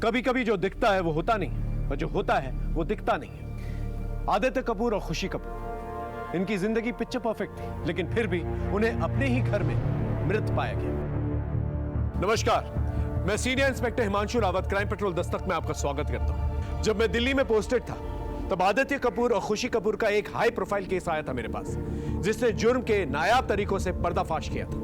कभी कभी जो दिखता है वो होता नहीं, और जो होता है वो दिखता नहीं। आदित्य कपूर और खुशी कपूर, इनकी जिंदगी पिक्चर परफेक्ट थी, लेकिन फिर भी उन्हें अपने ही घर में मृत पाया गया। नमस्कार, मैं senior inspector Himanshu Rawat, crime petrol Dastak में आपका स्वागत करता हूं। जब मैं दिल्ली में पोस्टेड था तब आदित्य कपूर और खुशी कपूर का एक हाई प्रोफाइल केस आया था मेरे पास, जिसने जुर्म के नायाब तरीकों से पर्दाफाश किया था।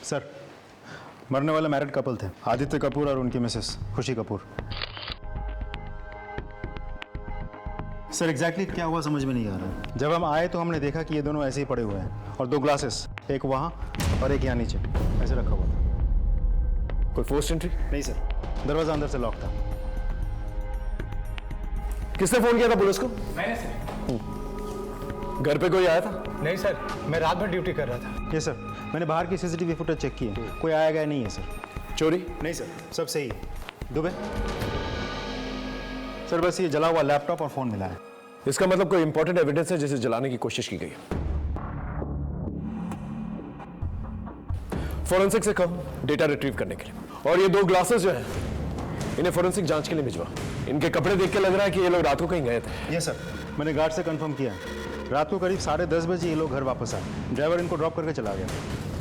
सर, मरने वाले मैरिड कपल थे, आदित्य कपूर और उनकी मिसेस खुशी कपूर। सर एग्जैक्टली क्या हुआ समझ में नहीं आ रहा। जब हम आए तो हमने देखा कि ये दोनों ऐसे ही पड़े हुए हैं और 2 ग्लासेस, एक वहाँ और एक यहाँ नीचे ऐसे रखा हुआ था। कोई फोर्स एंट्री? नहीं सर, दरवाजा अंदर से लॉक था। किसने फोन किया था पुलिस को? मैंने सर। घर पे कोई आया था? नहीं सर, मैं रात भर ड्यूटी कर रहा था। ये सर, मैंने बाहर की सीसीटीवी फुटेज चेक की है, कोई आया गया नहीं है सर। चोरी? नहीं सर, सब सही है। दुबे सर, बस ये जला हुआ लैपटॉप और फोन मिला है। इसका मतलब कोई इंपॉर्टेंट एविडेंस है जिसे जलाने की कोशिश की गई है। फोरेंसिक से कहो डेटा रिट्रीव करने के लिए। और ये 2 ग्लासेस जो हैं, इन्हें फोरेंसिक जांच के लिए भिजवा। इनके कपड़े देख के लग रहा है कि ये लोग रात को कहीं गए थे। ये सर, मैंने गार्ड से कंफर्म किया, रात को करीब 10:30 बजे ये लोग घर वापस आए। ड्राइवर इनको ड्रॉप करके चला गया।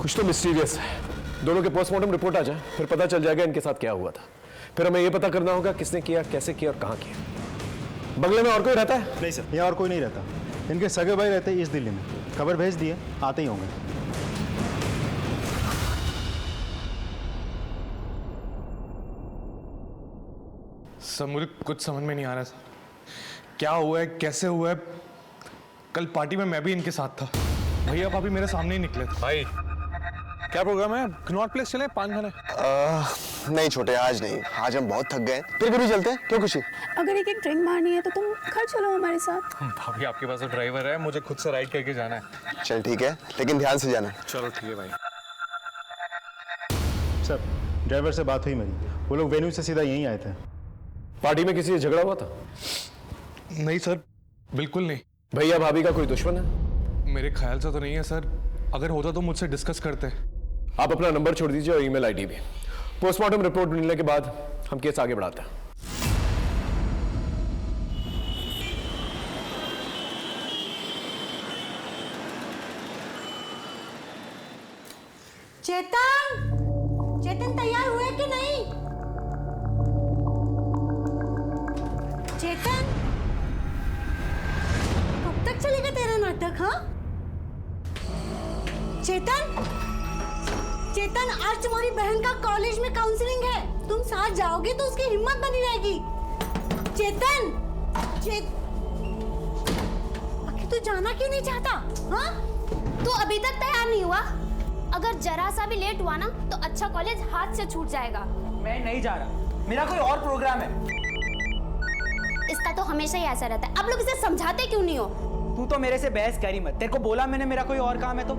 कुछ तो मिस्टीरियस है। दोनों के पोस्टमार्टम रिपोर्ट आ जाए, फिर पता चल जाएगा इनके साथ क्या हुआ था। फिर हमें यह पता करना होगा किसने किया, कैसे किया और कहां किया। बंगले में और कोई रहता है? नहीं सर, यहाँ और कोई नहीं रहता। इनके सगे भाई रहते हैं इस दिल्ली में। खबर भेज दिए, आते ही होंगे। सर मुझे कुछ समझ में नहीं आ रहा सर, क्या हुआ है, कैसे हुआ है। कल पार्टी में मैं भी इनके साथ था। भैया भाभी मेरे सामने ही निकले थे। भाई क्या प्रोग्राम है? कनॉट प्लेस चले, पान खाने? नहीं छोटे, आज नहीं। आज हम बहुत थक गए, फिर भी चलते हैं। क्यों खुशी? अगर एक ड्रिंक मारनी है तो तुम घर चलो हमारे साथ। भाभी आपके पास तो ड्राइवर है, मुझे खुद से राइड करके जाना है। चल ठीक है, लेकिन ध्यान से जाना। चलो ठीक है भाई। सर, ड्राइवर से बात हुई मेरी, वो लोग वेन्यू से सीधा यहीं आए थे। पार्टी में किसी से झगड़ा हुआ था? नहीं सर, बिल्कुल नहीं। भैया भाभी का कोई दुश्मन है? मेरे ख्याल से तो नहीं है सर। अगर होता तो मुझसे डिस्कस करते। आप अपना नंबर छोड़ दीजिए और ईमेल आईडी भी। पोस्टमार्टम रिपोर्ट मिलने के बाद हम केस आगे बढ़ाते हैं। चेतन, चेतन तैयार हुए कि नहीं? चेतन, कब तक चलेगा तेरा नाटक? हाँ चेतन, चेतन आज तुम्हारी बहन का कॉलेज में काउंसलिंग है, तुम साथ जाओगे तो उसकी हिम्मत बनी रहेगी। चेतन, आखिर तू जाना क्यों नहीं चाहता? हाँ तू अभी तक तैयार नहीं हुआ? अगर जरा सा भी लेट हुआ ना तो अच्छा कॉलेज हाथ से छूट जाएगा। मैं नहीं जा रहा, मेरा कोई और प्रोग्राम है। इसका तो हमेशा ही ऐसा रहता है। आप लोग इसे समझाते क्यों नहीं हो? तू तो मेरे से बहस करी मत। तेरे को बोला मैंने मेरा कोई और काम है तो।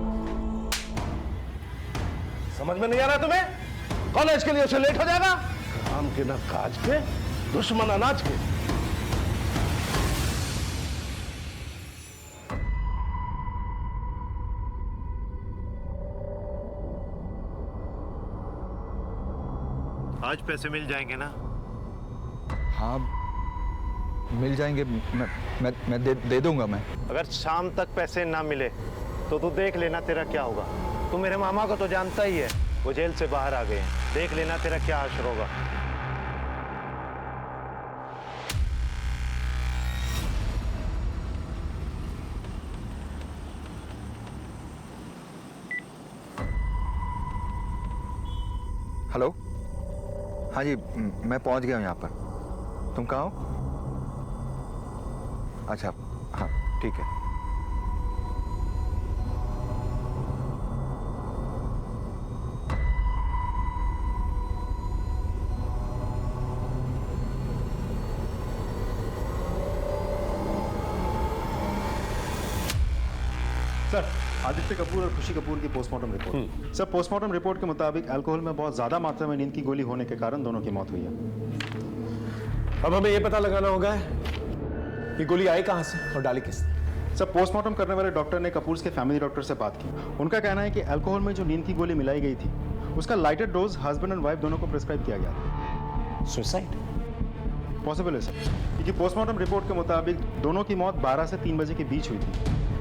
समझ में नहीं आ रहा तुम्हें? कॉलेज के लिए उसे लेट हो जाएगा। काम के ना काज के, दुश्मन अनाज के। आज पैसे मिल जाएंगे ना? हाँ मिल जाएंगे। मैं दे दूंगा मैं। अगर शाम तक पैसे ना मिले तो तू देख लेना तेरा क्या होगा। तू मेरे मामा को तो जानता ही है, वो जेल से बाहर आ गए हैं। देख लेना तेरा क्या हश्र होगा। हेलो, हाँ जी, मैं पहुंच गया हूँ यहाँ पर। तुम कहाँ हो? अच्छा हाँ ठीक है। सर आदित्य कपूर और खुशी कपूर की postmortem report. Sir, postmortem report के मुताबिक अल्कोहल में बहुत ज्यादा मात्रा में नींद की गोली होने के कारण दोनों की मौत हुई है। अब हमें यह पता लगाना होगा ये गोली आई कहां से और डाली किसने। सर, पोस्टमार्टम करने वाले डॉक्टर ने कपूर के फैमिली डॉक्टर से बात की। उनका कहना है कि अल्कोहल में जो नींद की गोली मिलाई गई थी उसका lighter dose husband and wife दोनों को प्रिस्क्राइब किया गया था। सुसाइड पॉसिबल है सर, क्योंकि पोस्टमार्टम रिपोर्ट के मुताबिक दोनों की मौत 12 से 3 बजे के बीच हुई थी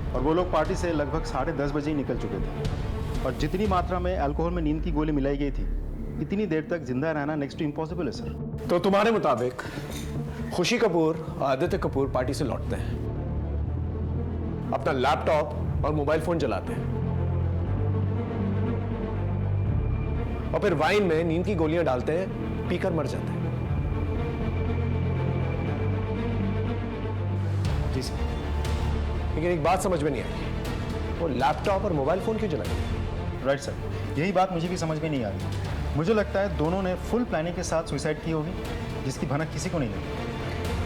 और वो लोग पार्टी से लगभग 10:30 बजे ही निकल चुके थे। और जितनी मात्रा में अल्कोहल में नींद की गोली मिलाई गई थी इतनी देर तक जिंदा रहना नेक्स्ट टू इम्पॉसिबल है सर। तो तुम्हारे मुताबिक खुशी कपूर और आदित्य कपूर पार्टी से लौटते हैं, अपना लैपटॉप और मोबाइल फोन जलाते हैं और फिर वाइन में नींद की गोलियां डालते हैं, पीकर मर जाते हैं। जी सर। लेकिन एक बात समझ में नहीं आई, वो लैपटॉप और मोबाइल फोन क्यों जलाए? राइट सर, यही बात मुझे भी समझ में नहीं आ रही। मुझे लगता है दोनों ने फुल प्लानिंग के साथ सुसाइड की होगी जिसकी भनक किसी को नहीं लगी।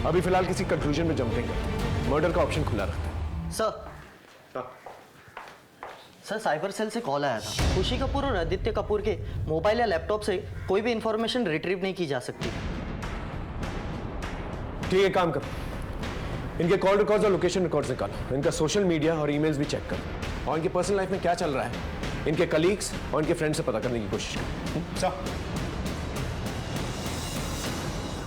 अभी फिलहाल किसी कंक्लूजन में जंप नहीं करते, मर्डर का ऑप्शन खुला रखते हैं। सर, साइबर सेल से कॉल आया था। खुशी कपूर और आदित्य कपूर के मोबाइल या लैपटॉप से कोई भी इंफॉर्मेशन रिट्रीव नहीं की जा सकती। ठीक है, काम करो, इनके कॉल रिकॉर्ड्स और लोकेशन रिकॉर्ड्स निकालो, इनका सोशल मीडिया और ईमेल्स भी चेक करो और इनके पर्सनल लाइफ में क्या चल रहा है इनके कलीग्स और इनके फ्रेंड्स से पता करने की कोशिश करो। सर,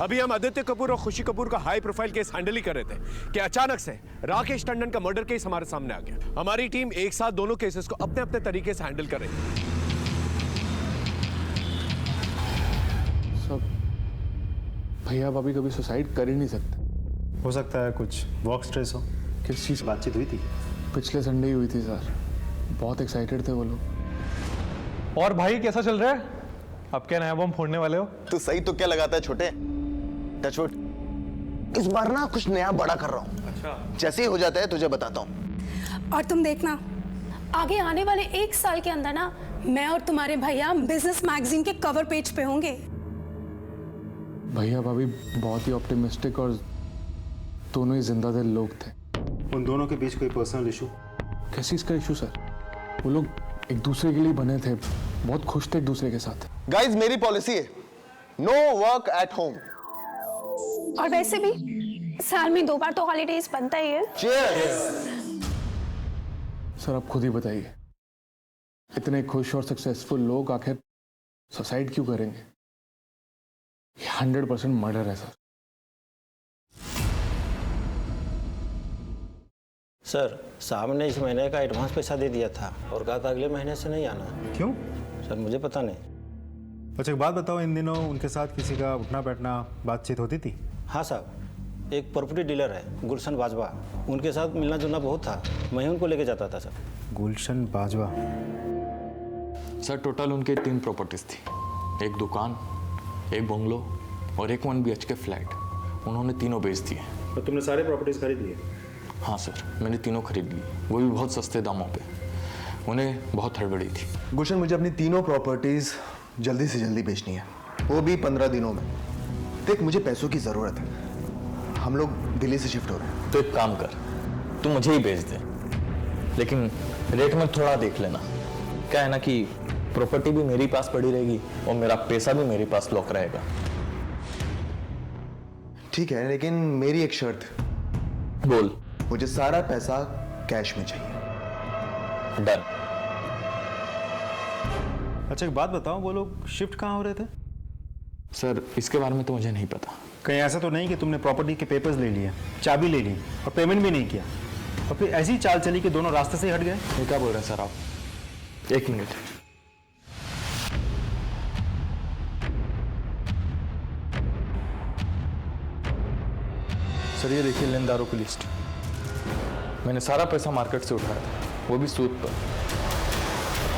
अभी हम आदित्य कपूर और खुशी कपूर का हाई प्रोफाइल केस हैंडल ही कर रहे थे कि अचानक से राकेश टंडन का मर्डर केस हमारे सामने आ गया। हमारी टीम एक साथ दोनों केसेस को अपने अपने तरीके से हैंडल कर रही है। सब भैया भाभी कभी सुसाइड कर ही नहीं सकते। हो सकता है कुछ वर्क स्ट्रेस हो। किस चीज़? बातचीत हुई थी? पिछले संडे ही हुई थी सर, बहुत एक्साइटेड थे वो लोग। और भाई कैसा चल रहा है? अब क्या नया बम फोड़ने वाले हो? तू सही तो क्या लगाता है छोटे? टचवुड। इस बार ना कुछ नया बड़ा कर रहा हूँ। अच्छा। जैसे ही हो जाता है तुझे बताता हूँ। और तुम देखना, आगे आने वाले 1 साल के अंदर ना मैं और तुम्हारे भैया बिजनेस मैगजीन के कवर पेज पे होंगे। भैया भाभी बहुत ही ऑप्टिमिस्टिक और दोनों ही जिंदा दिल लोग थे। उन दोनों के बीच कोई पर्सनल इशू? कैसी इसका इशू सर? वो लोग एक दूसरे के लिए बने थे, बहुत खुश थे एक दूसरे के साथ। गाइस, मेरी पॉलिसी है नो वर्क एट होम। और वैसे भी साल में 2 बार तो हॉलीडेज बनता ही है। सर, आप खुद ही बताइए, इतने खुश और सक्सेसफुल लोग आखिर सुसाइड क्यों करेंगे? ये 100% मर्डर है सर। सर, साहब ने इस महीने का एडवांस पैसा दे दिया था और कहा था अगले महीने से नहीं आना। क्यों? सर, मुझे पता नहीं। अच्छा, एक बात बताओ, इन दिनों उनके साथ किसी का उठना बैठना बातचीत होती थी? हाँ साहब, एक प्रॉपर्टी डीलर है गुलशन बाजवा, उनके साथ मिलना जुलना बहुत था, मैं ही उनको लेके जाता था सर। गुलशन बाजवा? सर, टोटल उनके 3 प्रॉपर्टीज थी, एक दुकान, एक बंगलो और एक 1 BHK फ्लैट। उन्होंने तीनों बेच दिए। तो तुमने सारे प्रॉपर्टीज खरीद लिए? हाँ सर, मैंने तीनों खरीद ली, वो भी बहुत सस्ते दामों पे। उन्हें बहुत हड़बड़ी थी। गुलशन, मुझे अपनी तीनों प्रॉपर्टीज जल्दी से जल्दी बेचनी है, वो भी 15 दिनों में। देख, मुझे पैसों की जरूरत है, हम लोग दिल्ली से शिफ्ट हो रहे हैं। तो एक काम कर, तू मुझे ही बेच दे, लेकिन रेट में थोड़ा देख लेना। क्या है ना कि प्रॉपर्टी भी मेरे पास पड़ी रहेगी और मेरा पैसा भी मेरे पास लॉक रहेगा। ठीक है, लेकिन मेरी एक शर्त। बोल। मुझे सारा पैसा कैश में चाहिए। डन। अच्छा, एक बात बताओ, वो लोग शिफ्ट कहाँ हो रहे थे? सर, इसके बारे में तो मुझे नहीं पता। कहीं ऐसा तो नहीं कि तुमने प्रॉपर्टी के पेपर्स ले लिए, चाबी ले ली और पेमेंट भी नहीं किया और फिर ऐसी चाल चली कि दोनों रास्ते से हट गए? ये क्या बोल रहे हैं सर आप? 1 मिनट। सर, ये देखिए लेनदारों की लिस्ट। मैंने सारा पैसा मार्केट से उठाया था, वो भी सूद पर।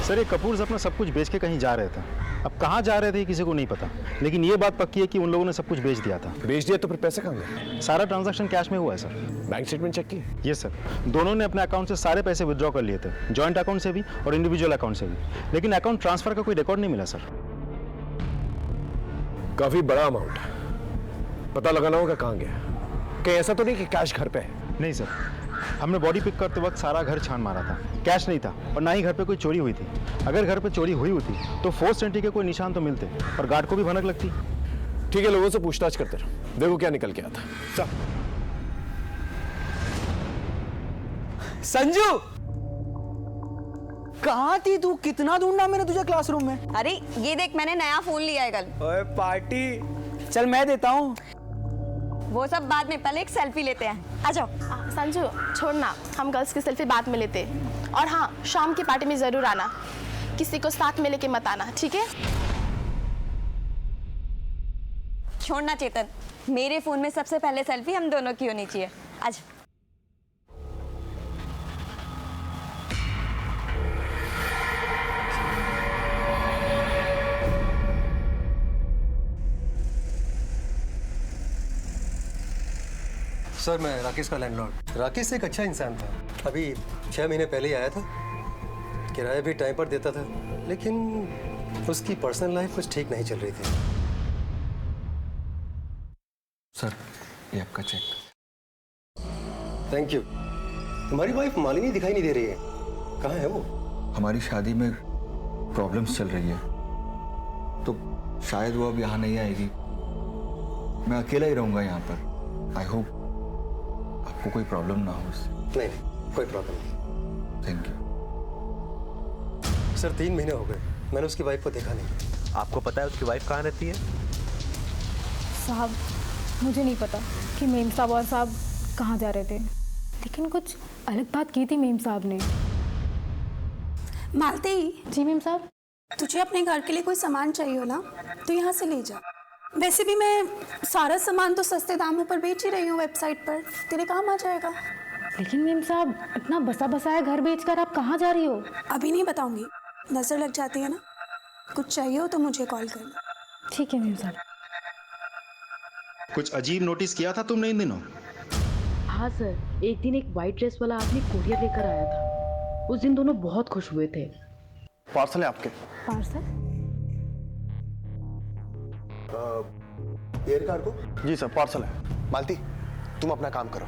सर, ये कपूर्स अपना सब कुछ बेच के कहीं जा रहे थे। अब कहाँ जा रहे थे किसी को नहीं पता, लेकिन ये बात पक्की है कि उन लोगों ने सब कुछ बेच दिया था। बेच दिया तो फिर पैसे कहाँ गए? सारा ट्रांजैक्शन कैश में हुआ है सर। बैंक स्टेटमेंट चेक की? ये सर, दोनों ने अपने अकाउंट से सारे पैसे विड्रॉ कर लिए थे, जॉइंट अकाउंट से भी और इंडिविजुअल अकाउंट से भी, लेकिन अकाउंट ट्रांसफर का कोई रिकॉर्ड नहीं मिला सर। काफी बड़ा अमाउंट है, पता लगाना होगा कहाँ गया। कहीं ऐसा तो नहीं कि कैश घर पे है? नहीं सर, हमने बॉडी पिक करते वक्त सारा घर छान मारा था, कैश नहीं था और ना ही घर पे कोई चोरी हुई थी। अगर घर पे चोरी हुई होती तो फोर्स एंट्री के कोई निशान तो मिलते और गार्ड को भी भनक लगती। ठीक है, लोगों से पूछताछ करते रहो, देखो क्या निकल के आता। चल संजू, कहाँ थी तू? कितना ढूंढा मैंने तुझे क्लासरूम में। अरे ये देख, मैंने नया फोन लिया है कल। ओए पार्टी, चल मैं देता हूँ। वो सब बाद में, पहले एक सेल्फी लेते हैं। आ जाओ। संजू छोड़ना, हम गर्ल्स की सेल्फी बाद में लेते हैं। और हाँ, शाम की पार्टी में जरूर आना, किसी को साथ में लेके मत आना, ठीक है? छोड़ना चेतन, मेरे फोन में सबसे पहले सेल्फी हम दोनों की होनी चाहिए। आज सर, मैं राकेश का लैंडलॉर्ड। राकेश एक अच्छा इंसान था। अभी 6 महीने पहले ही आया था, किराया भी टाइम पर देता था, लेकिन उसकी पर्सनल लाइफ कुछ ठीक नहीं चल रही थी। सर, ये आपका चेक। Thank you. तुम्हारी वाइफ मालिनी दिखाई नहीं दे रही है, कहाँ है वो? हमारी शादी में प्रॉब्लम्स चल रही है, तो शायद वो अब यहाँ नहीं आएगी। मैं अकेला ही रहूँगा यहाँ पर। आई होप आपको कोई प्रॉब्लम ना हो उससे। नहीं, कोई प्रॉब्लम नहीं। Thank you. सर, 3 महीने हो गए, मैंने उसकी वाइफ को देखा नहीं। आपको पता है उसकी वाइफ कहाँ रहती है? साहब, मुझे नहीं पता कि मेम साहब और साहब कहाँ जा रहे थे, लेकिन कुछ अलग बात की थी मेम साहब ने। मालती। जी मेम साहब। तुझे अपने घर के लिए कोई सामान चाहिए हो ना, तो यहाँ से ले जा। वैसे भी मैं सारा सामान तो सस्ते दामों पर बेच ही रही हूँ वेबसाइट पर, तेरे काम आ जाएगा। लेकिन मेम साहब, इतना बसा बसाया घर बेचकर आप कहाँ जा रही हो? अभी नहीं बताऊंगी, नजर लग जाती है ना। कुछ चाहिए हो तो मुझे कॉल करना। ठीक है मेम साहब। कुछ अजीब नोटिस किया था तुमने इन दिनों? हाँ सर, एक दिन एक व्हाइट ड्रेस वाला आदमी कोरियर लेकर आया था। उस दिन दोनों बहुत खुश हुए थे। पार्सल है आपके? पार्सल? Air cargo? जी सर, पार्सल है। मालती, तुम अपना काम करो।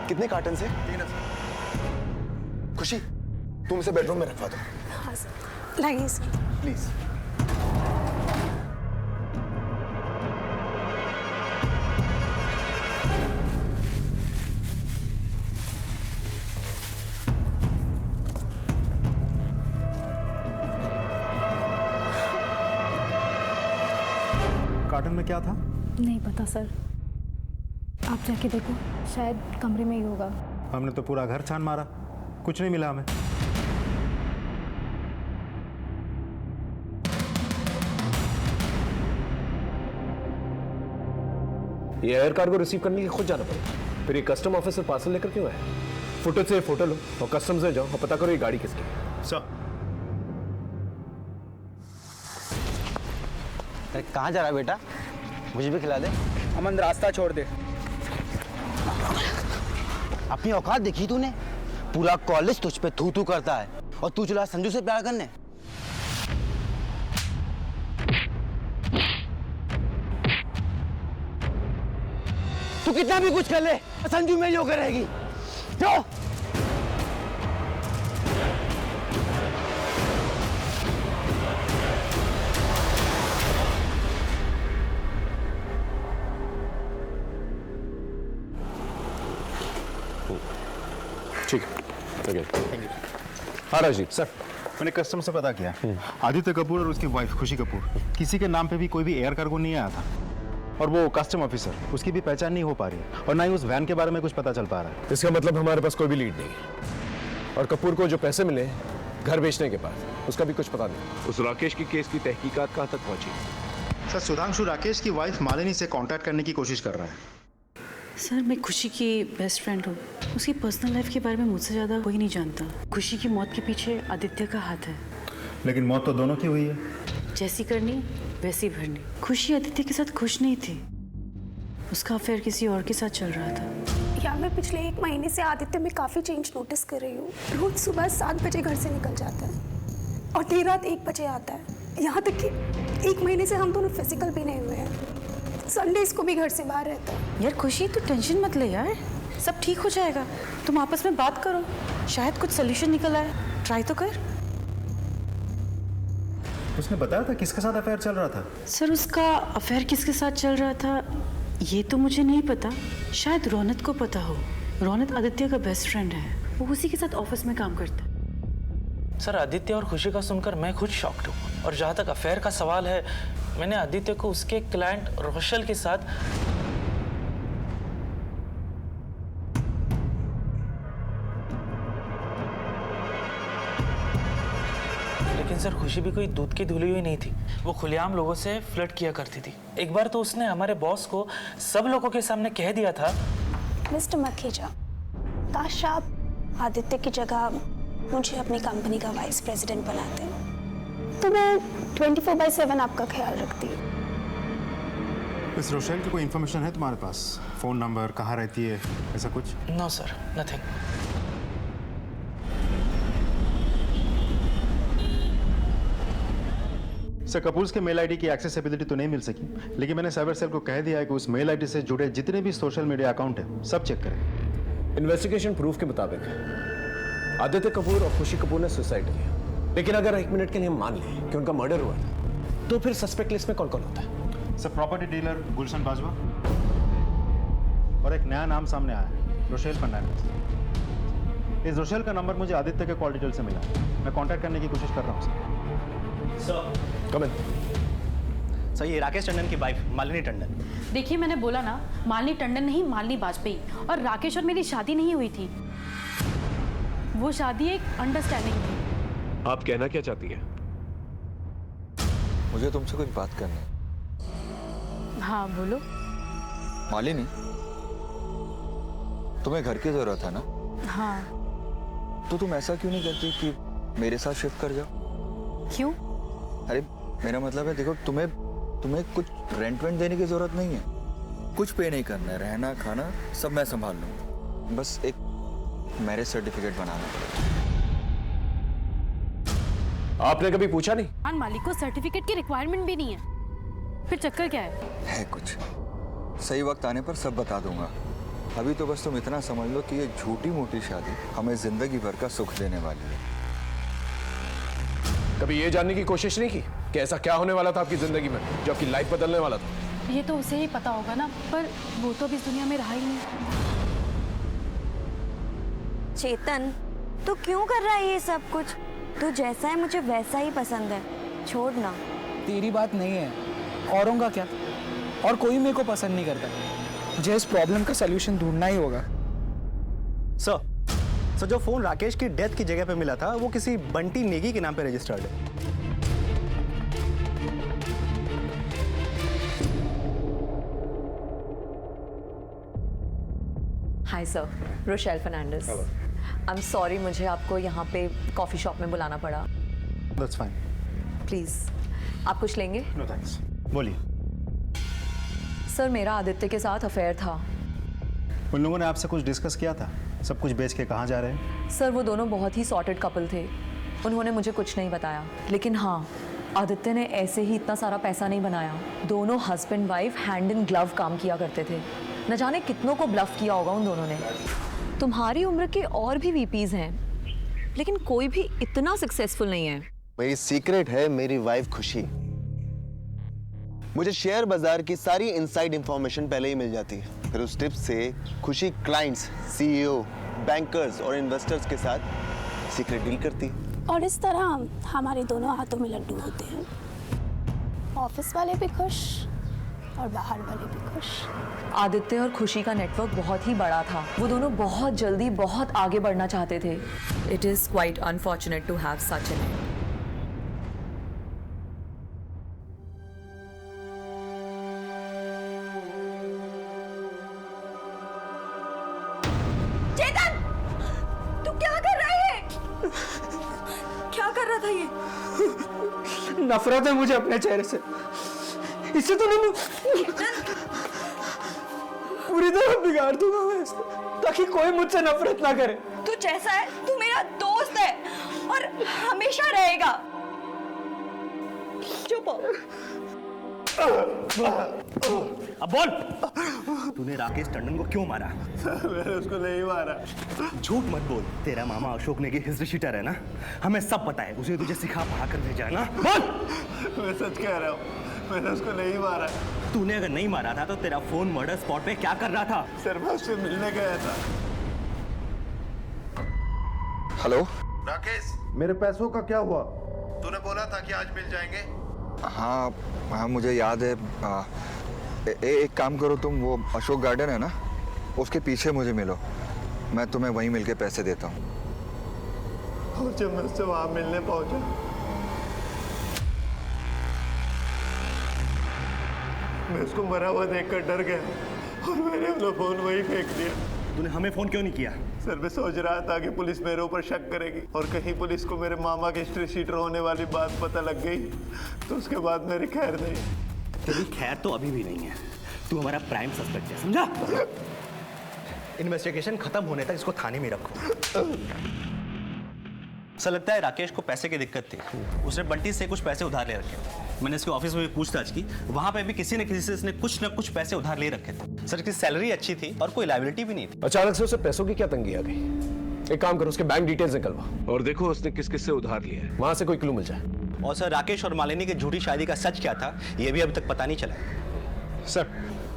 कितने कार्टन से? 3 है सर। खुशी, तुम इसे बेडरूम में रखवा दो। हाँ सर, लाइए सर। प्लीज। कार्टन में क्या था? नहीं पता सर, आप जाके देखो, शायद कमरे में ही होगा। हमने तो पूरा घर छान मारा, कुछ नहीं मिला हमें। ये एयर कार्गो रिसीव करने के लिए खुद जाना पड़ेगा, फिर ये कस्टम ऑफिसर पार्सल लेकर क्यों आया? फुटेज से फोटो लो और कस्टम से जाओ और पता करो ये गाड़ी किसकी है। सर, कहाँ जा रहा है बेटा? मुझे भी खिला दे। अमन, रास्ता छोड़ दे। अपनी औकात देखी तूने? पूरा कॉलेज तुझ पे थू थू करता है और तू चला संजू से प्यार करने। तू कितना भी कुछ कर ले, संजू में जो करेगी। जो ठीक है। हाँ राजीव सर, मैंने कस्टम से पता किया, आदित्य कपूर और उसकी वाइफ खुशी कपूर, किसी के नाम पे भी कोई भी एयर कार्गो नहीं आया था। और वो कस्टम ऑफिसर, उसकी भी पहचान नहीं हो पा रही है और ना ही उस वैन के बारे में कुछ पता चल पा रहा है। इसका मतलब हमारे पास कोई भी लीड नहीं। और कपूर को जो पैसे मिले घर बेचने के बाद, उसका भी कुछ पता नहीं। उस राकेश की केस की तहकीकात कहाँ तक पहुंची? सर, सुधांशु राकेश की वाइफ मालिनी से कांटेक्ट करने की कोशिश कर रहा है। सर, मैं खुशी की बेस्ट फ्रेंड हूँ। उसकी पर्सनल लाइफ के बारे में मुझसे ज़्यादा कोई नहीं जानता। खुशी की मौत के पीछे आदित्य का हाथ है। लेकिन मौत तो दोनों की हुई है। जैसी करनी वैसी भरनी। खुशी आदित्य के साथ खुश नहीं थी, उसका अफेयर किसी और के साथ चल रहा था। यार, मैं पिछले 1 महीने से आदित्य में काफ़ी चेंज नोटिस कर रही हूँ। रोज सुबह 7 बजे घर से निकल जाता है और देर रात 1 बजे आता है। यहाँ तक कि 1 महीने से हम दोनों फिजिकल भी नहीं हुए हैं। संडेज को भी घर से बाहर रहता है। यार खुशी, तू टेंशन मत ले यार, सब ठीक हो जाएगा। तुम आपस में बात करो, शायद कुछ सोल्यूशन निकल आए। ट्राई तो कर। उसने बताया था किसके साथ अफेयर चल रहा था? सर उसका अफेयर किसके साथ चल रहा था ये तो मुझे नहीं पता। शायद रौनक को पता हो। रौनक आदित्य का बेस्ट फ्रेंड है, वो उसी के साथ ऑफिस में काम करता है। सर आदित्य और खुशी का सुनकर मैं खुद शॉक्ड हूँ। और जहाँ तक अफेयर का सवाल है, मैंने आदित्य को उसके क्लाइंट रोशल के साथ लेकिन सर खुशी भी कोई दूध की धुली हुई नहीं थी। वो खुलेआम लोगों से फ्लर्ट किया करती थी। एक बार तो उसने हमारे बॉस को सब लोगों के सामने कह दिया था, मिस्टर मखीजा, काश आप आदित्य की जगह मुझे अपनी कंपनी का वाइस प्रेसिडेंट बनाते, तो मैं 24/7 आपका ख्याल रखती। इस रोशेल की कोई इन्फॉर्मेशन है तुम्हारे पास? फोन नंबर, कहाँ रहती है, ऐसा कुछ? No sir, nothing. Sir Kapoors के मेल आईडी की एक्सेसिबिलिटी तो नहीं मिल सकी, लेकिन मैंने साइबर सेल को कह दिया है कि उस मेल आईडी से जुड़े जितने भी सोशल मीडिया अकाउंट है सब चेक करें। इन्वेस्टिगेशन प्रूफ के मुताबिक आदित्य कपूर और खुशी कपूर ने सुसाइड किया, लेकिन अगर 1 मिनट के लिए हम मान लें कि उनका मर्डर हुआ था, तो फिर सस्पेक्ट लिस्ट में कौन कौन होता है? सर प्रॉपर्टी डीलर गुलशन बाजवा और एक नया नाम सामने आया है, रोशेल फर्नांडिस। इस रोशेल का नंबर मुझे आदित्य के कॉल डिटेल से मिला। मैं कांटेक्ट करने की कोशिश कर रहा हूँ सर। कम इन। सर ये राकेश टंडन की वाइफ मालिनी टंडन। देखिए मैंने बोला ना, मालिनी टंडन नहीं, मालिनी वाजपेयी। और राकेश और मेरी शादी नहीं हुई थी, वो शादी एक अंडरस्टैंडिंग थी। आप कहना क्या चाहती हैं? मुझे तुमसे कुछ बात करनी है। हाँ बोलो। मालिनी, तुम्हें घर की जरूरत है ना? हाँ। तो तुम ऐसा क्यों नहीं करती कि मेरे साथ शिफ्ट कर जाओ? क्यों? अरे मेरा मतलब है, देखो तुम्हें कुछ रेंट देने की जरूरत नहीं है। कुछ पे नहीं करना है, रहना खाना सब मैं संभाल लूंगा। बस एक मैरिज सर्टिफिकेट बनाना पड़ेगा। आपने कभी पूछा नहीं? मालिक को सर्टिफिकेट की रिक्वायरमेंट भी नहीं है, फिर चक्कर क्या है? कुछ सही वक्त आने पर सब बता दूंगा। अभी तो बस तुम इतना समझ लो कि ये झूठी मोटी शादी हमें जिंदगी भर का सुख देने वाली है। कभी ये जानने की कोशिश नहीं की कि ऐसा क्या होने वाला था आपकी जिंदगी में जो आपकी लाइफ बदलने वाला था? ये तो उसे ही पता होगा ना, पर वो तो अभी इस दुनिया में रहा ही नहीं। चेतन, तू क्यों कर रहा है ये सब कुछ? तू जैसा है मुझे वैसा ही पसंद है, छोड़ ना। तेरी बात नहीं है, औरों का क्या? और कोई मेरे को पसंद नहीं करता। मुझे इस प्रॉब्लम का सलूशन ढूंढना ही होगा। सर जो फोन राकेश की डेथ की जगह पे मिला था वो किसी बंटी नेगी के नाम पे रजिस्टर्ड है। Hi sir, Rochelle Fernandes. I am sorry, मुझे आपको यहाँ पे कॉफ़ी शॉप में बुलाना पड़ा। That's fine. प्लीज़, आप कुछ लेंगे? No thanks. बोलिए। सर मेरा आदित्य के साथ अफेयर था। उन लोगों ने आपसे कुछ डिस्कस किया था? सब कुछ बेच के कहाँ जा रहे हैं? सर वो दोनों बहुत ही सॉर्टेड कपल थे, उन्होंने मुझे कुछ नहीं बताया। लेकिन हाँ, आदित्य ने ऐसे ही इतना सारा पैसा नहीं बनाया। दोनों husband wife hand in glove काम किया करते थे। न जाने कितनों को ब्लफ किया होगा उन दोनों ने। तुम्हारी उम्र के और भी वीपीज हैं, लेकिन कोई भी इतना सक्सेसफुल नहीं है। मेरी सीक्रेट है मेरी वाइफ खुशी। मुझे शेयर बाजार की सारी इनसाइड इंफॉर्मेशन पहले ही मिल जाती है, फिर उस टिप्स से खुशी क्लाइंट्स, सीईओ, बैंकर्स और इन्वेस्टर्स के साथ सीक्रेट डील करती है। और इस तरह हमारे दोनों हाथों में लड्डू होते हैं। ऑफिस वाले भी खुश और बाहर वाले भी खुश। आदित्य और खुशी का नेटवर्क बहुत ही बड़ा था। वो दोनों बहुत जल्दी बहुत आगे बढ़ना चाहते थे। It is quite unfortunate to have such an end. Chetan, तू क्या कर रहा है? क्या कर रहा था ये? नफरत है मुझे अपने चेहरे से। इससे तो मैं पूरी तरह बिगाड़ दूंगा मैं इसको, ताकि कोई मुझसे नफरत ना करे। तू जैसा है, तू मेरा दोस्त है और हमेशा रहेगा। चुप हो। अब बोल, तूने राकेश टंडन को क्यों मारा? मैंने उसको नहीं मारा। झूठ मत बोल, तेरा मामा अशोक नेगी हिस्ट्री शीटर है ना, हमें सब पता है, उसे तुझे सिखा पढ़ा कर भेजा है ना। बोल। मैं सच कह रहा हूँ, मैंने उसको नहीं मारा। तूने अगर नहीं मारा था तो तेरा फोन मर्डर स्पॉट पे क्या कर रहा था? सर मैं उससे मिलने गया था। हेलो राकेश, मेरे पैसों का क्या हुआ? तूने बोला था कि आज मिल जाएंगे। हाँ हाँ मुझे याद है। एक काम करो तुम, वो अशोक गार्डन है ना, उसके पीछे मुझे मिलो, मैं तुम्हें वहीं मिलके पैसे देता हूँ। और जब मैं उससे वहां मिलने पहुंचा, मैं उसको मरा हुआ देखकर डर गया और मैंने अपना फोन वहीं फेंक दिया। तूने हमें फोन क्यों नहीं किया? सर मैं सोच रहा था कि पुलिस मेरे ऊपर शक करेगी और कहीं पुलिस को मेरे मामा के हिस्ट्री शीटर होने वाली बात पता लग गई तो उसके बाद मेरी खैर नहीं। तेरी खैर तो अभी भी नहीं है, तू हमारा प्राइम सस्पेक्ट है, समझा? इन्वेस्टिगेशन खत्म होने तक इसको थाने में रखो। ऐसा लगता है राकेश को पैसे की दिक्कत थी, उसने बंटी से कुछ पैसे उधार ले रखे। मैंने इसके ऑफिस में भी पूछताछ की, वहां पे भी किसी न किसी से इसने कुछ न कुछ पैसे उधार ले रखे थे। सर इसकी सैलरी अच्छी थी और कोई लायबिलिटी भी नहीं थी। अचानक से उसे पैसों की क्या तंगी आ गई? एक काम करो, उसके बैंक डिटेल्स निकलवा और देखो उसने किस किस से उधार लिया है, वहां से कोई क्लू मिल जाए। और सर राकेश और मालिनी की झूठी शादी का सच क्या था, ये भी अभी तक पता नहीं चला। सर।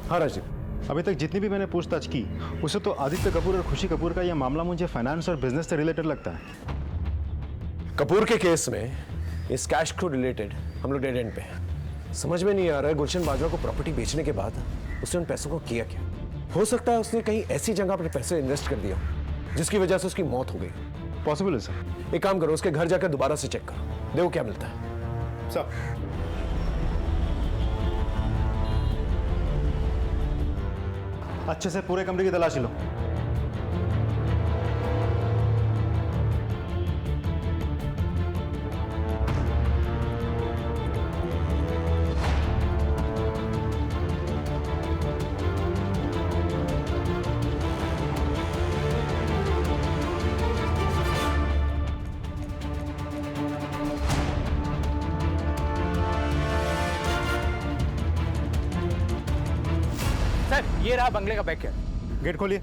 हाँ राजीव, अभी तक जितनी भी मैंने पूछताछ की, उसे तो आदित्य कपूर और खुशी कपूर का यह मामला मुझे फाइनेंस और बिजनेस से रिलेटेड लगता है। कपूर के केस में इस कैश को रिलेटेड हम लोग डेड एंड पे हैं। समझ में नहीं आ रहा है गुलशन बाजवा को प्रॉपर्टी बेचने के बाद उसने उन पैसों को किया क्या। हो सकता है उसने कहीं ऐसी जगह अपने पैसे इन्वेस्ट कर दिया जिसकी वजह से उसकी मौत हो गई। पॉसिबल है सर। एक काम करो, उसके घर जाकर दोबारा से चेक करो, देखो क्या मिलता है। सर अच्छे से पूरे कमरे की तलाशी लो। सर ये रहा बंगले का बैक। गेट खोलिए।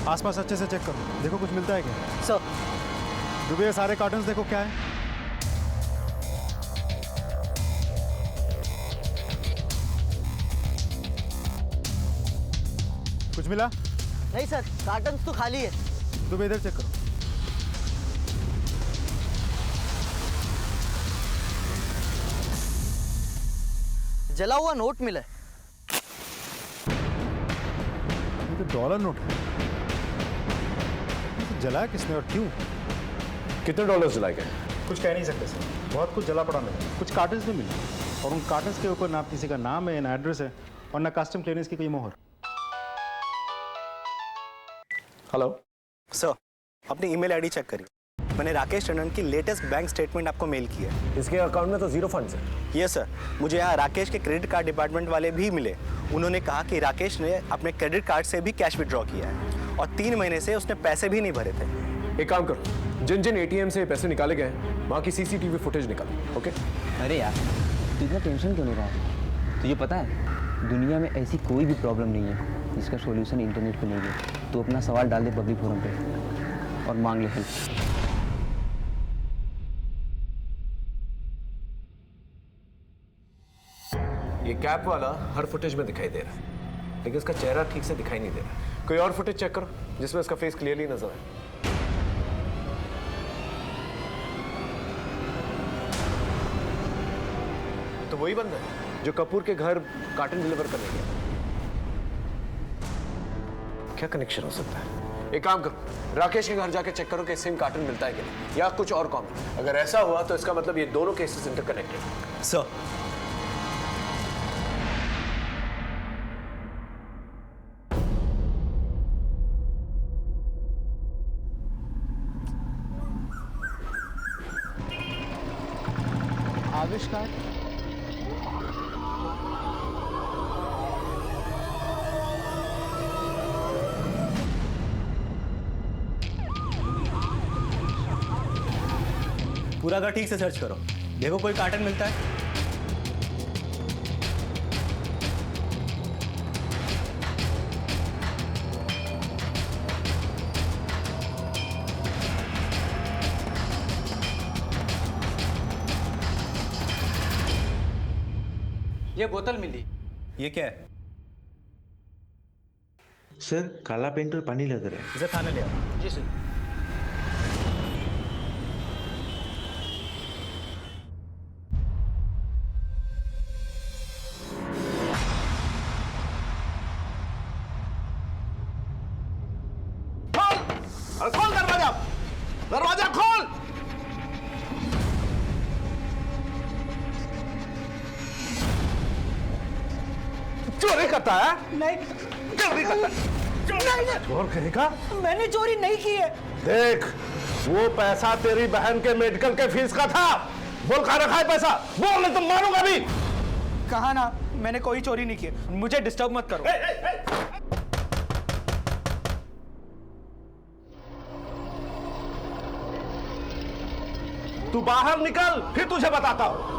आसपास अच्छे से चेक करो, देखो कुछ मिलता है क्या। सर डूबे सारे कार्टन्स देखो क्या है। कुछ मिला? नहीं सर, कार्टन्स तो खाली है। तुम इधर चेक करो। जला हुआ नोट मिला है। ये तो डॉलर नोट है। तो जलाया किसने और क्यों? कितने डॉलर जलाए गए? कुछ कह नहीं सकते सर, बहुत कुछ जला पड़ा मिला। कुछ कार्टन्स भी मिले और उन कार्टन्स के ऊपर ना किसी का नाम है, ना एड्रेस है और ना कस्टम क्लियरेंस की कोई मोहर। हेलो सर, अपनी ईमेल आईडी चेक करिए, मैंने राकेश टंडन की लेटेस्ट बैंक स्टेटमेंट आपको मेल की है। इसके अकाउंट में तो जीरो फंड्स है। यस सर, मुझे यहाँ राकेश के क्रेडिट कार्ड डिपार्टमेंट वाले भी मिले। उन्होंने कहा कि राकेश ने अपने क्रेडिट कार्ड से भी कैश विड्रॉ किया है और 3 महीने से उसने पैसे भी नहीं भरे थे। एक काम करो, जिन जिन एटीएम से पैसे निकाले गए वहाँ की सीसीटीवी फुटेज निकालो। ओके? अरे यार तू इतना टेंशन क्यों ले रहा है? तुझे पता है दुनिया में ऐसी कोई भी प्रॉब्लम नहीं है जिसका सॉल्यूशन इंटरनेट पे नहीं है। तू अपना सवाल डाल दे पब्लिक फोरम पे और मांग ले हेल्प। ये कैप वाला हर फुटेज में दिखाई दे रहा है लेकिन इसका चेहरा ठीक से दिखाई नहीं दे रहा। कोई और फुटेज चेक करो जिसमें इसका फेस क्लियरली नजर आए। तो वही बंदा है जो कपूर के घर कार्टन डिलीवर करने गया। क्या कनेक्शन हो सकता है? एक काम करो, राकेश के घर जाके चेक करो कि सेम कार्टन मिलता है कि नहीं या कुछ और कॉमन। अगर ऐसा हुआ तो इसका मतलब ये दोनों केसेस इंटरकनेक्टेड। सर आविष्कार पूरा घर ठीक से सर्च करो, देखो कोई कार्टन मिलता है। ये बोतल मिली। ये क्या है? सर काला पेंट और पानी लग रहा है। इसे थाने ले आओ। जी सर। खोल दरवाजा, दरवाजा खोल। चोरी करता है? नहीं। चोरी करता है? नहीं। चोर कहेगा? मैंने चोरी नहीं की है। देख, वो पैसा तेरी बहन के मेडिकल के फीस का था। बोल कहाँ रखा है पैसा? बोल नहीं तो मारूंगा भी। कहा ना, मैंने कोई चोरी नहीं की है। मुझे डिस्टर्ब मत करो। तू बाहर निकल, फिर तुझे बताता हूं।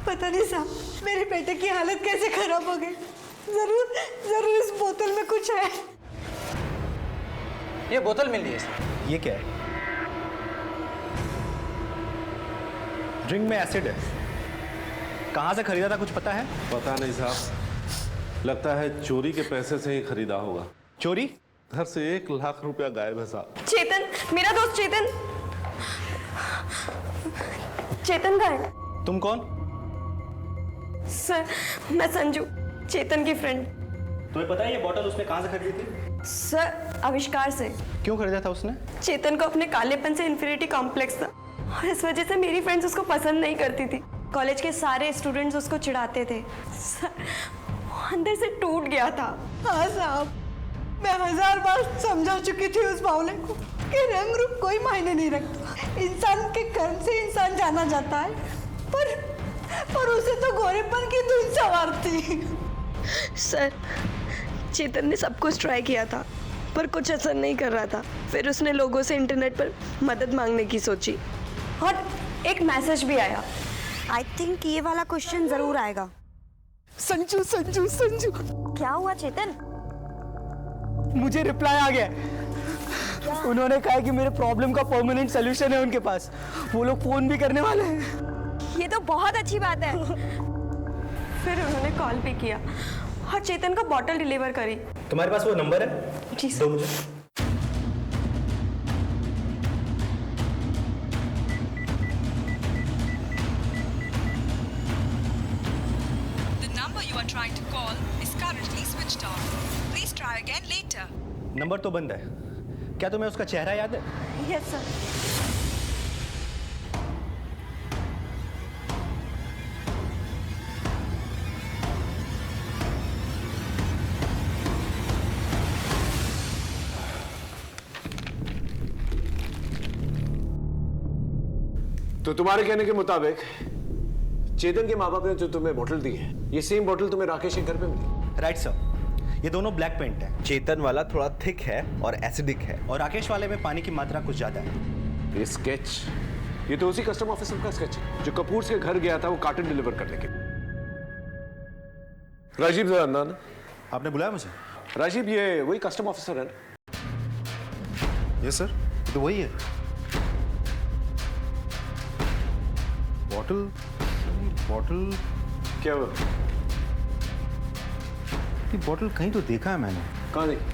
पता नहीं साहब, मेरे बेटे की हालत कैसे खराब हो गई। जरूर जरूर इस बोतल में कुछ है। ये बोतल मिली है सर। ये क्या है? ड्रिंक में एसिड है। कहाँ से खरीदा था कुछ पता है? पता नहीं साहब, लगता है चोरी के पैसे से ही खरीदा होगा। चोरी? घर से 1 लाख रुपया गायब है साहब। चेतन, मेरा दोस्त चेतन। चेतन कहाँ है? तुम कौन? सर, मैं संजू, चेतन की फ्रेंड। तुम्हें पता है ये बोतल उसने कहाँ से खरीदी थी? सर, आविष्कार से। क्यों खरीदा था उसने? चेतन को अपने कालेपन से इन्फिनिटी कॉम्प्लेक्स था और इस वजह से मेरी फ्रेंड्स उसको पसंद नहीं करती थी। कॉलेज के सारे स्टूडेंट्स उसको चिढ़ाते थे। सर, वो अंदर से टूट गया था। हाँ साहब, मैं 1000 बार समझा चुकी थी उस बावले को कि रंग रूप कोई मायने नहीं रखता। इंसान के कर्म से इंसान जाना जाता है, पर उसे तो गोरेपन की धुन सवार थी। सर, चेतन ने सब कुछ ट्राई किया था पर कुछ असर नहीं कर रहा था। फिर उसने लोगों से इंटरनेट पर मदद मांगने की सोची और एक मैसेज भी आया। आई थिंक ये वाला क्वेश्चन जरूर आएगा। संजू संजू संजू। क्या हुआ चेतन? मुझे रिप्लाई आ गया। उन्होंने कहा कि मेरे प्रॉब्लम का परमानेंट सोल्यूशन है उनके पास। वो लोग फोन भी करने वाले हैं। ये तो बहुत अच्छी बात है। फिर उन्होंने कॉल भी किया और चेतन को बॉटल डिलीवर करी। तुम्हारे पास वो नंबर है? जी दो मुझे। The number you are trying to call is currently switched off. Please try again later. Number तो बंद है। क्या तुम्हें उसका चेहरा याद है? Yes sir. तो तुम्हारे कहने के मुताबिक चेतन के माँ बाप ने जो तुम्हें बोतल दी है, ये सेम बोतल तुम्हें राकेश के घर पे मिली? राइट सर, ये दोनों ब्लैक पेंट है। चेतन वाला थोड़ा थिक है और एसिडिक है, और राकेश वाले में पानी की मात्रा कुछ ज्यादा है। ये स्केच, ये तो उसी कस्टम ऑफिसर का स्केच है जो कपूर के घर गया था वो कार्टन डिलीवर करने के। राजीव जरा अंदर आना। आपने बुलाया मुझे? राजीव, ये वही कस्टम ऑफिसर है ना? यस सर, तो वही है। बॉटल क्या हुआ? ये बॉटल कहीं तो देखा है मैंने। कहाँ देखी?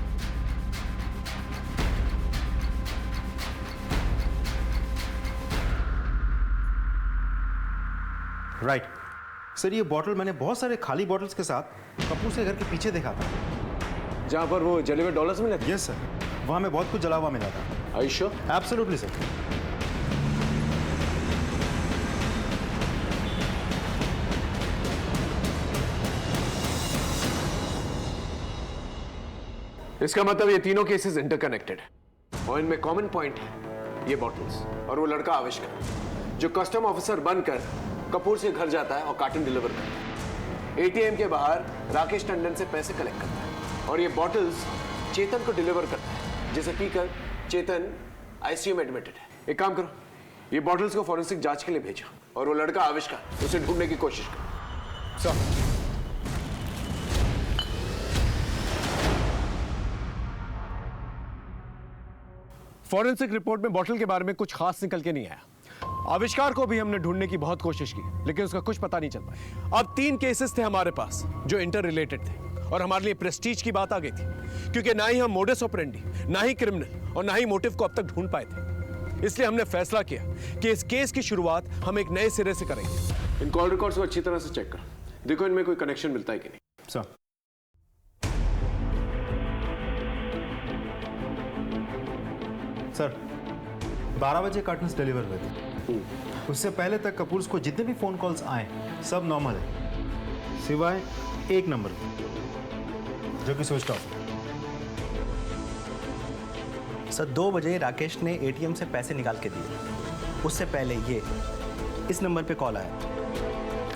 राइट सर, ये बॉटल मैंने बहुत सारे खाली बॉटल्स के साथ कपूर से घर के पीछे देखा था, जहाँ पर वो जले हुए डॉलर्स मिले थे। यस सर, वहाँ में बहुत कुछ जला हुआ मिला था। Are you sure? Absolutely sir. इसका मतलब ये तीनों केसेस इंटरकनेक्टेड है और इनमें कॉमन पॉइंट है, ये बॉटल्स और वो लड़का आविष्कार जो कस्टम ऑफिसर बनकर कपूर से घर जाता है और कार्टन डिलीवर करता है। एटीएम के बाहर राकेश टंडन से पैसे कलेक्ट करता है और ये बॉटल्स चेतन को डिलीवर करता है, जिसे पीकर चेतन आईसीयू में एडमिटेड है। एक काम करो, ये बॉटल्स को फॉरेंसिक जांच के लिए भेजो और वो लड़का आविष्कार उसे ढूंढने की कोशिश करो। सर फॉरेंसिक रिपोर्ट में बॉटल के बारे में कुछ खास निकल के नहीं आया। आविष्कार को भी हमने ढूंढने की बहुत कोशिश की, लेकिन उसका कुछ पता नहीं चल पाया। अब 3 केसेस थे हमारे पास जो इंटर रिलेटेड थे और हमारे लिए प्रेस्टीज की बात आ गई थी, क्योंकि ना ही हम मोडस ऑपरेंडी, ना ही क्रिमिनल और ना ही मोटिव को अब तक ढूंढ पाए थे। इसलिए हमने फैसला किया कि इस केस की शुरुआत हम एक नए सिरे से करेंगे। इन कॉल रिकॉर्ड्स को अच्छी तरह से चेक करो, देखो इनमें कोई कनेक्शन मिलता है कि नहीं। सर सर 12 बजे कार्टन्स डिलीवर हुए थे। उससे पहले तक कपूर्स को जितने भी फ़ोन कॉल्स आए सब नॉर्मल है, सिवाय एक नंबर जो कि स्विच ऑफ। सर 2 बजे राकेश ने एटीएम से पैसे निकाल के दिए, उससे पहले ये इस नंबर पे कॉल आया,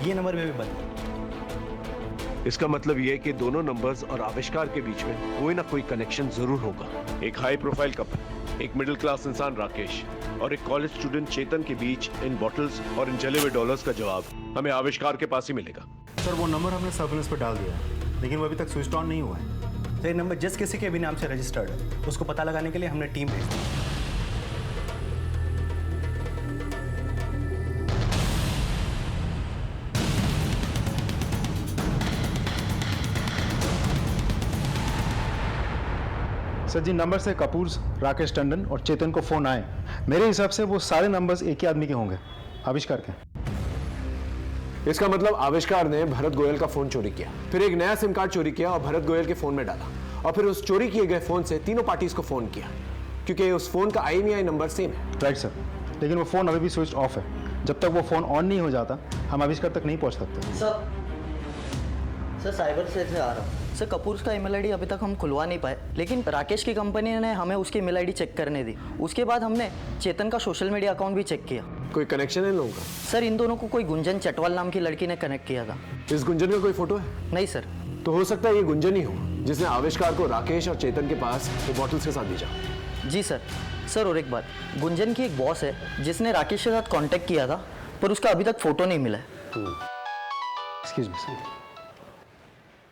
ये नंबर में भी बंद। इसका मतलब ये कि दोनों नंबर्स और आविष्कार के बीच में कोई ना कोई कनेक्शन जरूर होगा। एक हाई प्रोफाइल कपल, एक मिडिल क्लास इंसान राकेश और एक कॉलेज स्टूडेंट चेतन के बीच इन बॉटल्स और इन जले हुए डॉलर्स का जवाब हमें आविष्कार के पास ही मिलेगा। सर वो नंबर हमने सर्विलेंस पर डाल दिया है, लेकिन वो अभी तक स्विच ऑन नहीं हुआ है। तो ये नंबर जिस किसी के भी नाम से रजिस्टर्ड है, उसको पता लगाने के लिए हमने टीम भेजी। सर जिन नंबर से कपूर, राकेश टंडन और चेतन को फोन आए, मेरे हिसाब से वो सारे नंबर्स एक ही आदमी के होंगे, आविष्कार के। इसका मतलब आविष्कार ने भरत गोयल का फोन चोरी किया, फिर एक नया सिम कार्ड चोरी किया और भरत गोयल के फोन में डाला, और फिर उस चोरी किए गए फोन से तीनों पार्टीज को फोन किया, क्योंकि उस फोन का IMEI नंबर सेम है। राइट सर, लेकिन वो फोन अभी भी स्विच ऑफ है। जब तक वो फोन ऑन नहीं हो जाता हम आविष्कार तक नहीं पहुंच सकते। सर साइबर सेल से आ रहा हूँ। सर कपूर का ईमेल आईडी अभी तक हम खुलवा नहीं पाए, लेकिन राकेश की कंपनी ने हमें उसकी ईमेल आईडी चेक करने दी। उसके बाद हमने चेतन का सोशल मीडिया अकाउंट भी चेक किया। कोई कनेक्शन है इन लोगों का? सर इन दोनों को कोई गुंजन चटवाल नाम की लड़की ने कनेक्ट किया था। इस गुंजन का कोई फोटो है? नहीं सर। तो हो सकता है ये गुंजन ही हो जिसने आविष्कार को राकेश और चेतन के पास वो बॉटल्स के साथ भेजा। जी सर। सर और एक बात, गुंजन की एक बॉस है जिसने राकेश के साथ कांटेक्ट किया था, पर उसका अभी तक फोटो नहीं मिला है। Excuse me sir.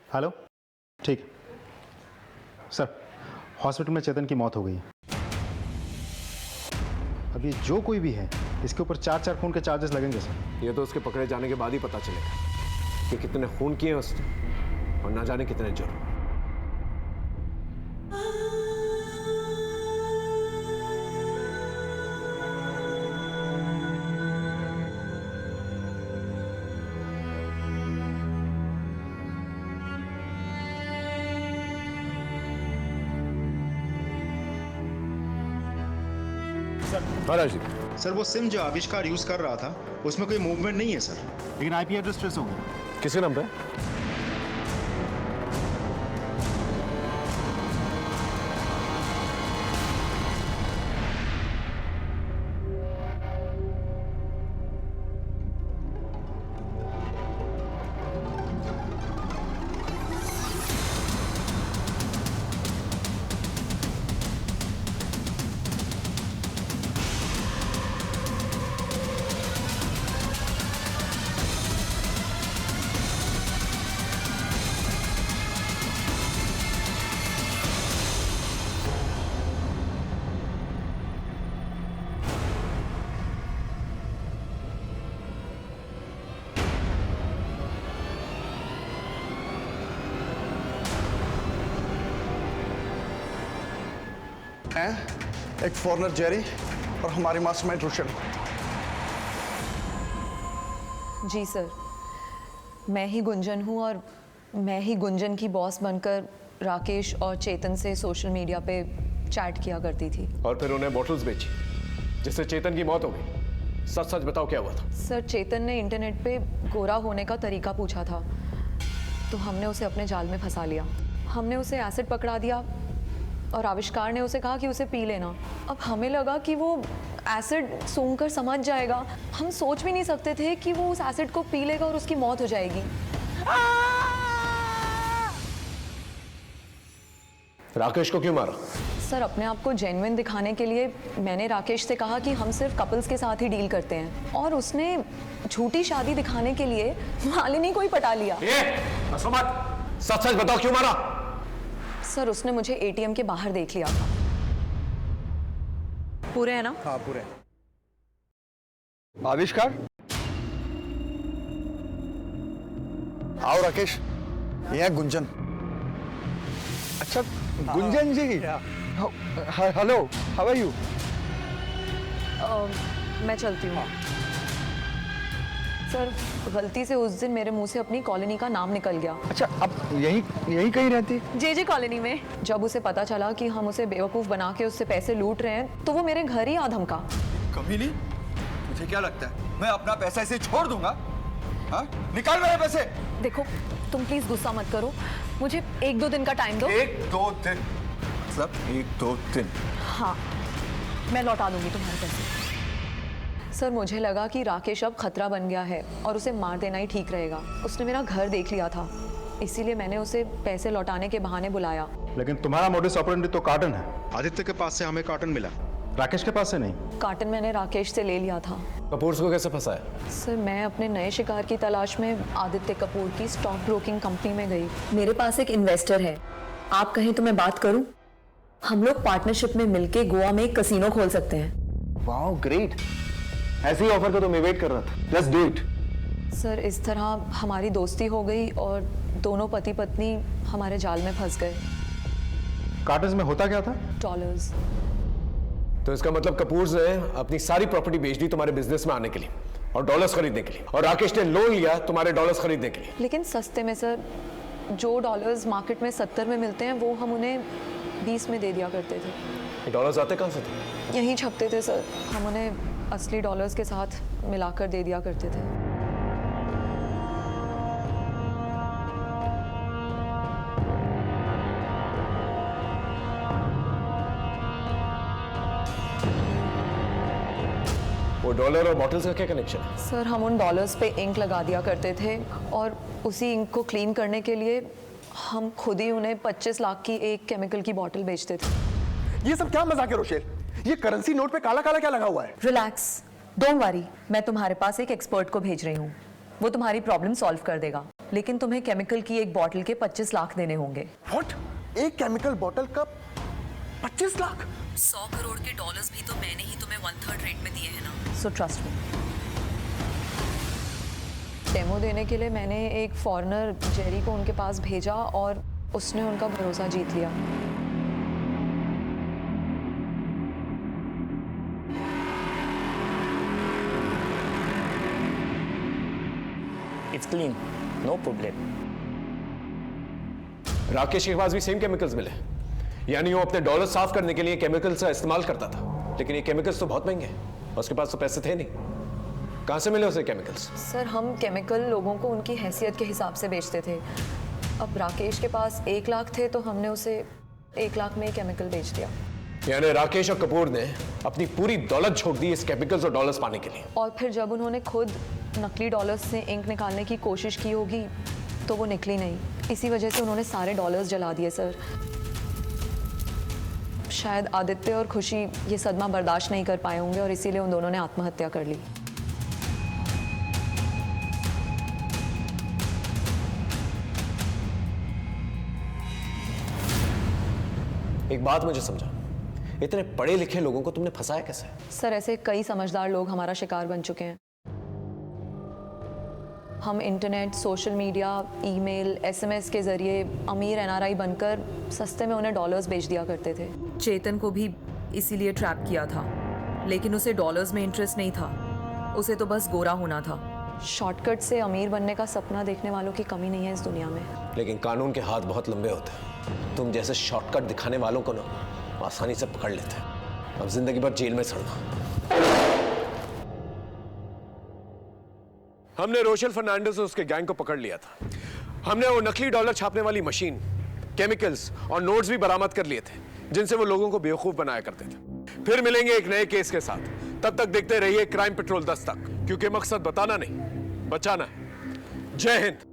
हेलो, ठीक है सर, हॉस्पिटल में चेतन की मौत हो गई है। अभी जो कोई भी है इसके ऊपर 4 खून के चार्जेस लगेंगे सर। ये तो उसके पकड़े जाने के बाद ही पता चलेगा कि कितने खून किए उसने और ना जाने कितने जुर्म। महाराज जी, सर वो सिम जो आविष्कार यूज कर रहा था उसमें कोई मूवमेंट नहीं है सर, लेकिन IP एड्रेस ट्रेस हो गया। किसके नाम पे? एक फॉरेनर जेरी और हमारी मास्टरमाइंड रोशन। जी सर, मैं ही गुंजन हूँ और मैं ही गुंजन की बॉस बनकर राकेश और चेतन से सोशल मीडिया पे चैट किया करती थी। और फिर उन्हें बॉटल्स बेची जिससे चेतन की मौत हो गई। सच सच बताओ क्या हुआ था? सर चेतन ने इंटरनेट पे गोरा होने का तरीका पूछा था, तो हमने उसे अपने जाल में फंसा लिया। हमने उसे एसिड पकड़ा दिया और आविष्कार ने उसे कहा कि उसे पी लेना। अब हमें लगा कि वो एसिड सूंघकर समझ जाएगा। हम सोच भी नहीं सकते थे कि वो उस एसिड को पी लेगा और उसकी मौत हो जाएगी। राकेश को क्यों मारा? सर अपने आप को जेन्युइन दिखाने के लिए मैंने राकेश से कहा कि हम सिर्फ कपल्स के साथ ही डील करते हैं, और उसने झूठी शादी दिखाने के लिए मालिनी को ही पटा लिया। सच सच बताओ क्यों मारा? सर उसने मुझे एटीएम के बाहर देख लिया था। पूरे है ना? हाँ पूरे। आविष्कार, आओ राकेश, ये है गुंजन। अच्छा गुंजन जी, हेलो, हाउ आर यू? मैं चलती हूँ। सर गलती से उस दिन मेरे मुंह से अपनी कॉलोनी का नाम निकल गया। अच्छा, अब यही कहीं रहती? जे कॉलोनी में। जब उसे पता चला कि हम उसे बेवकूफ बना के उससे पैसे लूट रहे हैं तो वो मेरे घर ही आ धमका। कमीनी, मुझे क्या लगता है मैं अपना पैसा ऐसे छोड़ दूंगा? हाँ? निकाल मेरे पैसे। देखो तुम प्लीज गुस्सा मत करो, मुझे 1-2 दिन का टाइम दो। 1-2 दिन? मतलब 1-2 दिन? हाँ, मैं लौटा दूंगी तुम्हारे पैसे। सर मुझे लगा कि राकेश अब खतरा बन गया है और उसे मार देना ही ठीक रहेगा। उसने मेरा घर देख लिया था, इसीलिए मैंने उसे पैसे लौटाने के बहाने बुलाया। लेकिन तुम्हारा मोडिस ऑपरेंडी तो कार्टन है। आदित्य के पास से हमें कार्टन मिला, राकेश के पास से नहीं। कार्टन मैंने राकेश से ले लिया था। कपूर को कैसे फंसाया? सर मैं अपने नए शिकार की तलाश में आदित्य कपूर की स्टॉक ब्रोकिंग कंपनी में गई। मेरे पास एक इन्वेस्टर है, आप कहें तो मैं बात करूं? हम लोग पार्टनरशिप में मिलके गोवा में एक कसीनो खोल सकते हैं। वाओ ग्रेट, ऐसे ही ऑफर का तो मैं वेट कर रहा था। Let's do it. सर इस तरह हमारी दोस्ती हो गई और दोनों पति पत्नी हमारे जाल में फंस गए। कार्टन्स में होता क्या था? डॉलर्स। तो इसका मतलब कपूर ने अपनी सारी प्रॉपर्टी बेच दी तुम्हारे बिजनेस में आने के लिए और डॉलर्स खरीदने के लिए, और राकेश ने लोन लिया तुम्हारे डॉलर्स खरीदने के लिए। लेकिन सस्ते में सर, जो डॉलर्स मार्केट में 70 में मिलते हैं वो हम उन्हें 20 में दे दिया करते थे। डॉलर्स आते कहाँ से थे? यहीं छपते थे सर, हम उन्हें असली डॉलर्स के साथ मिलाकर दे दिया करते थे। वो डॉलर और बॉटल्स का क्या कनेक्शन है? सर हम उन डॉलर्स पे इंक लगा दिया करते थे और उसी इंक को क्लीन करने के लिए हम खुद ही उन्हें 25 लाख की एक केमिकल की बॉटल बेचते थे। ये सब क्या मजाक है रोशेल? ये करेंसी नोट पे काला काला क्या लगा हुआ है? रिलैक्स, डोंट वरी, मैं तुम्हारे पास एक एक्सपर्ट को भेज रही हूँ, वो तुम्हारी प्रॉब्लम सॉल्व कर देगा। लेकिन तुम्हें केमिकल की एक बॉटल के 25 लाख देने होंगे। व्हाट? एक केमिकल बॉटल का 25 लाख? 100 करोड़ के डॉलर्स भी तो मैंने ही तुम्हें 1/3 रेट में दिए हैं ना, सो ट्रस्ट मी। डेमो देने के लिए मैंने एक फॉरेनर जेरी को उनके पास भेजा और उसने उनका भरोसा जीत लिया। It's clean, no problem. Rakesh के पास भी सेम केमिकल्स मिले, यानी वो अपने डॉलर साफ करने के लिए केमिकल्स का इस्तेमाल करता था। लेकिन ये केमिकल्स तो बहुत महंगे हैं, उसके पास तो पैसे थे नहीं। कहां से मिले उसे केमिकल्स? सर हम केमिकल लोगों को उनकी हैसियत के हिसाब से बेचते थे। अब राकेश के पास 1 लाख थे तो हमने उसे 1 लाख में केमिकल बेच दिया। यानी राकेश और कपूर ने अपनी पूरी दौलत छोड़ दी इस केमिकल्स और डॉलर्स पाने के लिए। और फिर जब उन्होंने खुद नकली डॉलर्स से इंक निकालने की कोशिश की होगी तो वो निकली नहीं, इसी वजह से उन्होंने सारे डॉलर्स जला दिए। सर शायद आदित्य और खुशी ये सदमा बर्दाश्त नहीं कर पाए होंगे और इसीलिए उन दोनों ने आत्महत्या कर ली। एक बात मुझे समझा, इतने पढ़े लिखे लोगों को तुमने फंसाया कैसे? सर ऐसे कई समझदार लोग हमारा शिकार बन चुके हैं। हम internet, social media, email, SMS के जरिए अमीर एनआरआई बनकर सस्ते में उन्हें डॉलर्स बेच दिया करते थे। चेतन को भी इसीलिए ट्रैप किया था, लेकिन उसे डॉलर्स में इंटरेस्ट नहीं था, उसे तो बस गोरा होना था। शॉर्टकट से अमीर बनने का सपना देखने वालों की कमी नहीं है इस दुनिया में। लेकिन कानून के हाथ बहुत लंबे होते हैं, तुम जैसे शॉर्टकट दिखाने वालों को ना आसानी से पकड़ लेते हैं। अब जिंदगी भर जेल में सड़ना। हमने रोशेल फर्नांडिस और उसके गैंग को पकड़ लिया था। हमने वो नकली डॉलर छापने वाली मशीन, केमिकल्स और नोट्स भी बरामद कर लिए थे जिनसे वो लोगों को बेवकूफ बनाया करते थे। फिर मिलेंगे एक नए केस के साथ, तब तक देखते रहिए क्राइम पेट्रोल 10 तक, क्योंकि मकसद बताना नहीं, बचाना है। जय हिंद।